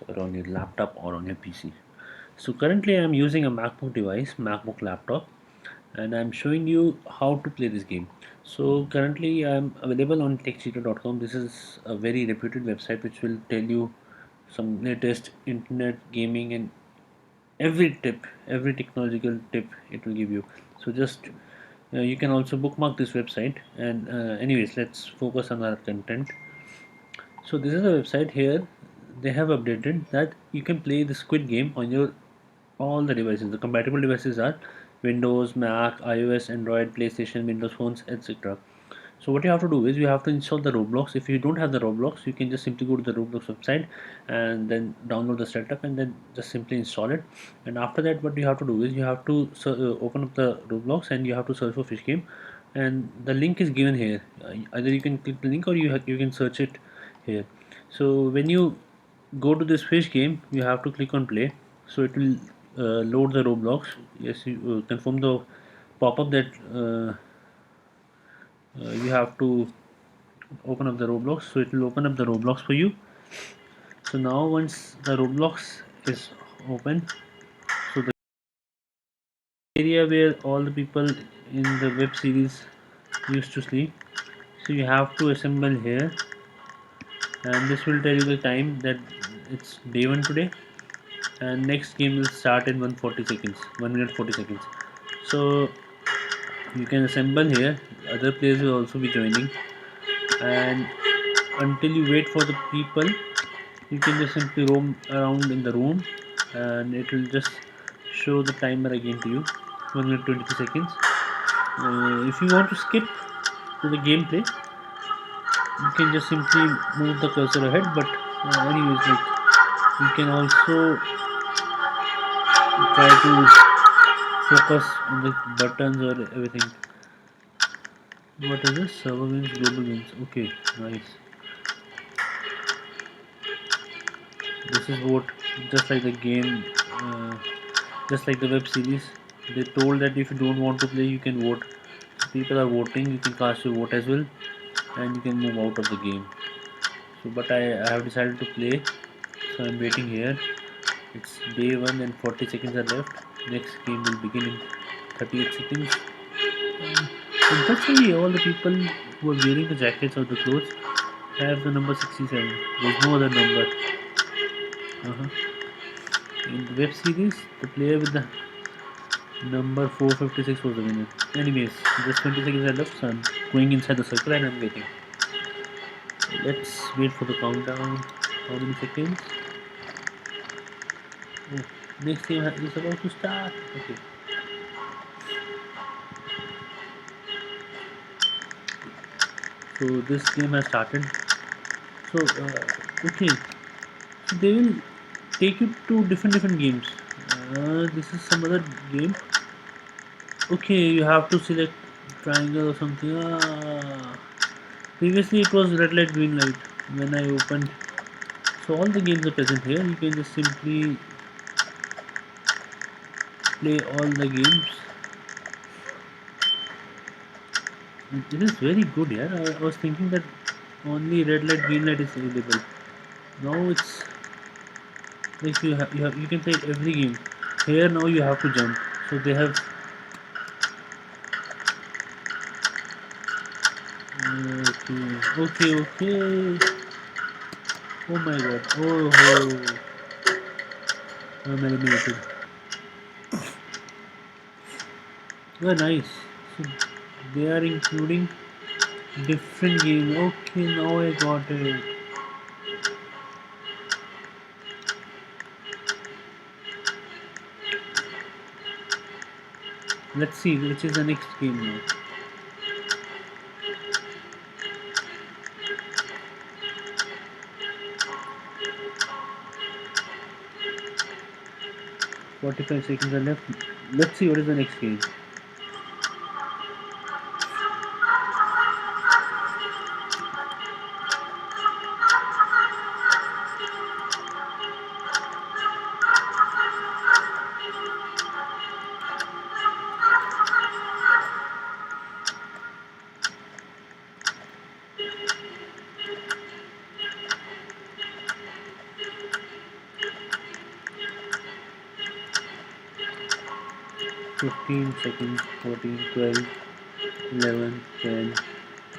or on your laptop or on your PC. So currently I'm using a MacBook device, MacBook laptop, and I'm showing you how to play this game. So currently I'm available on techcheater.com. This is a very reputed website which will tell you some latest internet gaming and every tip, every technological tip it will give you. So just you can also bookmark this website. And anyways, let's focus on our content. So this is a website here. They have updated that you can play the Squid Game on your all the devices. The compatible devices are Windows, Mac, iOS, Android, PlayStation, Windows phones, etc. So what you have to do is you have to install the Roblox. If you don't have the Roblox, you can just simply go to the Roblox website and then download the setup and then just simply install it. And after that, what you have to do is you have to open up the Roblox and you have to search for Fish Game, and the link is given here. Either you can click the link or you can search it here. So when you go to this Fish Game, you have to click on play. So it will load the Roblox. Yes, you confirm the pop-up that you have to open up the Roblox. So it will open up the Roblox for you. So now once the Roblox is open, so the area where all the people in the web series used to sleep, so you have to assemble here, and this will tell you the time that it's day 1 today, and next game will start in 140 seconds, 1 minute 40 seconds. So you can assemble here, other players will also be joining, and until you wait for the people, you can just simply roam around in the room, and it will just show the timer again to you, 1 minute 23 seconds. If you want to skip to the gameplay, you can just simply move the cursor ahead, but anyways, like, you can also try to focus on the buttons or everything. What is this? Server wins, global wins. Okay, nice. This is what, just like the game, just like the web series. They told that if you don't want to play, you can vote. So people are voting. You can cast your vote as well, and you can move out of the game. So, but I have decided to play. So I'm waiting here. It's day 1 and 40 seconds are left. Next game will begin in 38 seconds. And that's only all the people who are wearing the jackets or the clothes have the number 67. There's no other number. Uh-huh. In the web series, the player with the number 456 was the winner. Anyways, just 20 seconds are left, so I'm going inside the circle and I'm waiting. Let's wait for the countdown. How many seconds? Oh, next game is about to start. Okay. So this game has started. So okay, so they will take you to different games. This is some other game. Okay, you have to select triangle or something. Previously it was red light, green light. When I opened, so all the games are present here. You can just simply play all the games. It is very good, yeah. I was thinking that only red light, green light is available. Now it's like you can play every game. Here now you have to jump. So they have okay. Oh my god. I'm eliminated. Oh, nice. So they are including different games. Okay, now I got it. Let's see which is the next game now. 45 seconds are left. Let's see what is the next game. 15 seconds, 14, 12, 11, 10,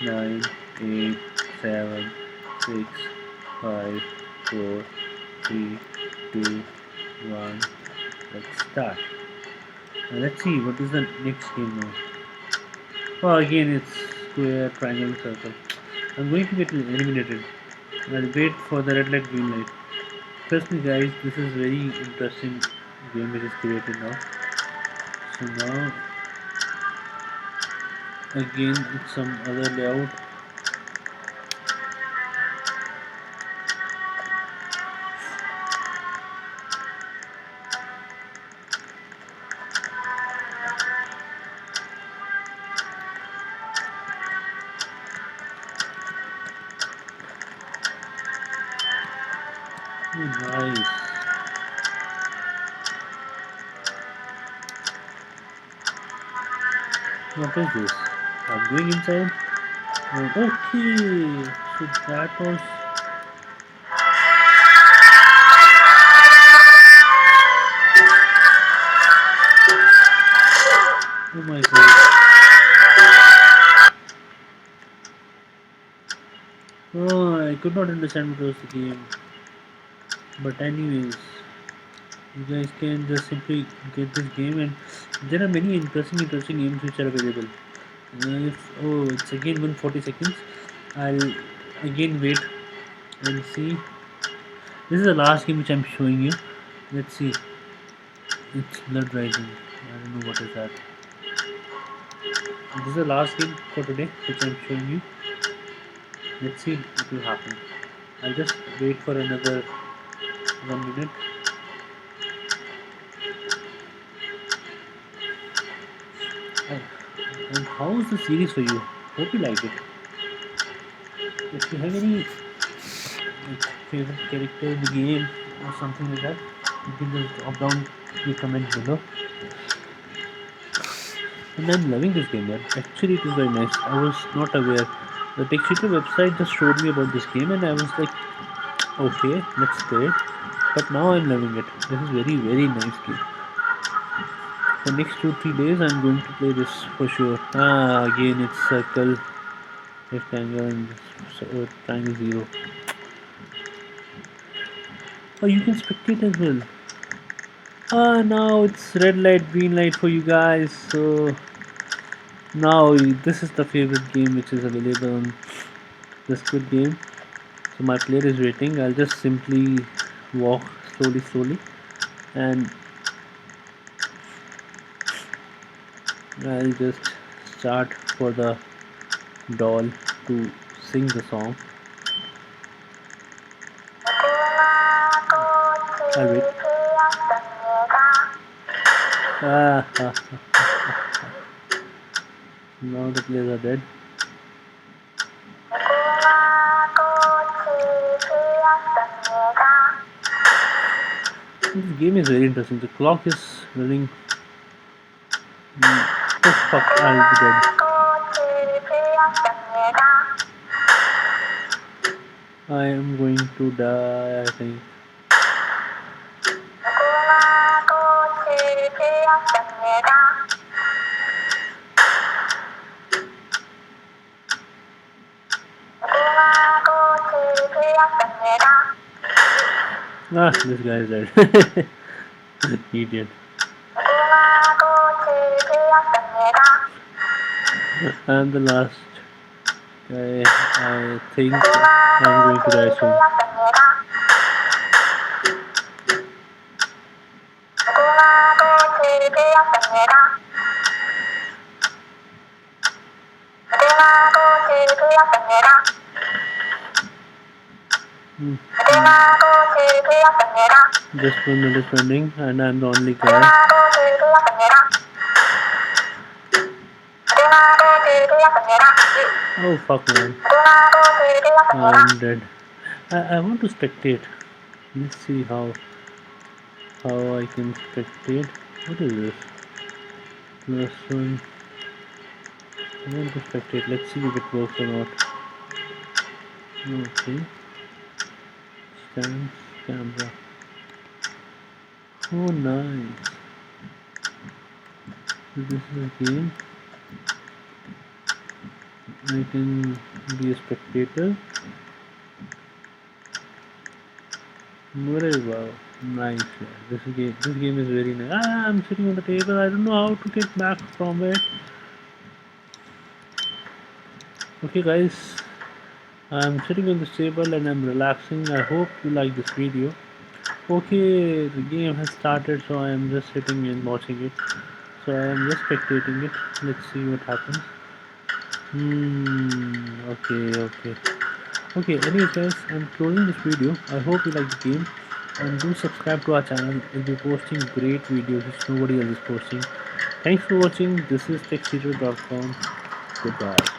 9, 8, 7, 6, 5, 4, 3, 2, 1. Let's start. Let's see what is the next game now. Oh, again it's square, triangle, circle. I'm going to get eliminated. I'll wait for the red light, green light. Trust me, guys, this is very interesting game which is created now. So now, again, it's some other layout. Oh, nice. What is this? I'm going inside. Okay, so that was. Oh my god. Oh, I could not understand what was the game. But anyways, you guys can just simply get this game, and there are many interesting games which are available. If oh, it's again 140 seconds. I'll again wait and see. This is the last game which I'm showing you. Let's see. It's Blood Rising. I don't know what is that. This is the last game for today which I'm showing you. Let's see what will happen. I'll just wait for another 1 minute. Uh, And how is the series for you? Hope you like it. If you have any favorite character in the game or something like that, you can just drop down your comment below. And I'm loving this game, man. Actually, it is very nice. I was not aware. The TechSeeker website just showed me about this game, and I was like, okay, let's play it. But now I'm loving it. This is very nice game. For next 2 3 days, I'm going to play this for sure. Ah, again it's circle, rectangle, and triangle zero. Oh, you can spectate as well. Ah, now it's red light, green light for you guys. So now this is the favorite game which is available on the Squid Game. So my player is waiting. I'll just simply walk slowly, and I'll just start for the doll to sing the song. I'll wait. Ah, now the players are dead. This game is very interesting. The clock is running. Oh fuck, I'll be dead. I am going to die, I think. Ah, this guy is dead. Idiot. And the last guy, I think I'm going to die soon. Hmm. Just 1 minute pending, and I'm the only guy. Oh fuck, man. I'm dead. I want to spectate. Let's see how I can spectate. What is this? Plus one. I want to spectate. Let's see if it works or not. Okay. Stance camera. Oh, nice. So this is a game. I can be a spectator. Very well. Nice. Yeah. This game is very nice. Ah, I'm sitting on the table. I don't know how to get back from it. Okay, guys. I'm sitting on this table and I'm relaxing. I hope you like this video. Okay, the game has started, so I am just sitting and watching it. So I am just spectating it. Let's see what happens. Okay, okay. Okay, anyways guys, I'm closing this video. I hope you like the game. And do subscribe to our channel. We'll be posting great videos which nobody else is posting. Thanks for watching. This is TechSeeker.com. Goodbye.